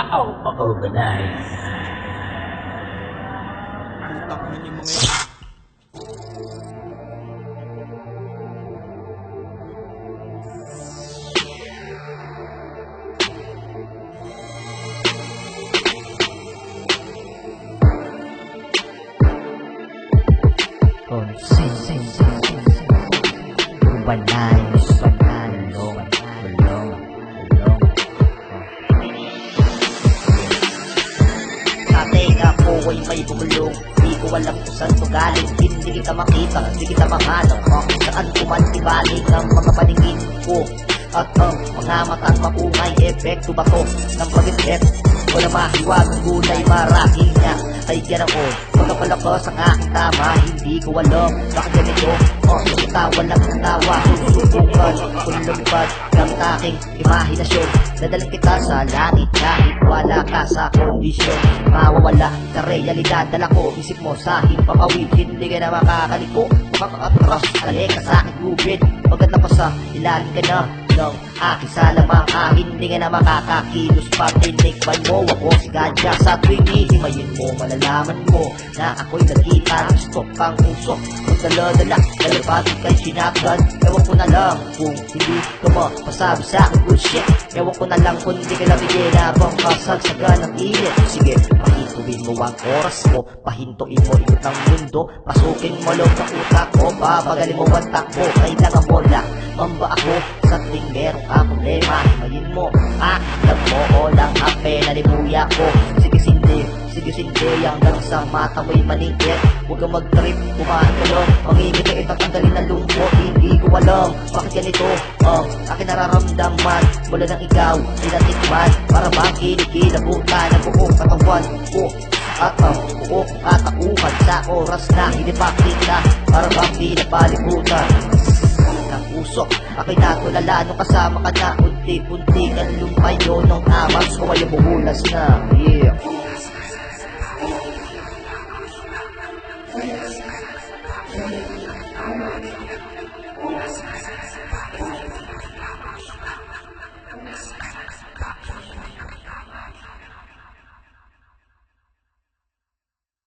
Pa-organize. Utak na yung mga yan. Dati ako ay may bumulong, di ko alam kung saan to galing. Hindi kita makita, di kita mahanap, saan ko man ibalik ang mga paningin ko. At ang mga matang mapungay, epekto ba to ng pag-effect? Wala mahiwag ang gulay, marahil niya ay yan ako. Magkapalakas ang aking tama, hindi ko alam bakit ganito. Lumitawa lang ng tawa, susubukan kung lumipad gamit aking imahinasyon. Dadalang kita sa langit kahit wala ka sa kondisyon. Mawawala sa realidad, dala ko isip mo sa himpapawid. Hindi ka na makakaliko, makakatras, alay ka sa aking gubid. Pagkat pa sa ilalim ka na ng aking salamaka, hindi ka na makakakilos. Patinikman mo ako si Gadya. Sa tuwing ihimayin mo, malalaman mo na ako'y nagkita. Gusto kang usok, magdala-dala, dalapati kay sinakdan. Ewan ko na lang kung hindi ka mapasabi sa akin bullshit. Ewan ko na lang kung hindi ka nabigyan habang kasagsagan ng init. Sige, pahintuin mo ang oras mo, pahintuin mo ikot ng mundo. Pasukin mo loob ng utak ko, papagalin mo ang takbo. Kailangan mo lang mamba ako sa tuwing meron ka problema. Himayin mo, alam mo o lang ang penalimuya ko. Sige sindi hanggang sa mata mo'y maningkit. Huwag kang mag-trip, kumain ka lang, mangingiti itatanggalin ng lungkot. Hindi ko alam bakit ganito ang aking nararamdaman. Mula nang ikaw ay natikman, para bang kinikilabutan ang buong katawan ko. At ang buong katauhan sa oras na hinipakita, para bang pinapalibutan ng usok. Ako'y natulala nung kasama ka na, unti-unti kan lumayo nung amas ko ay buhulas na. Yeah.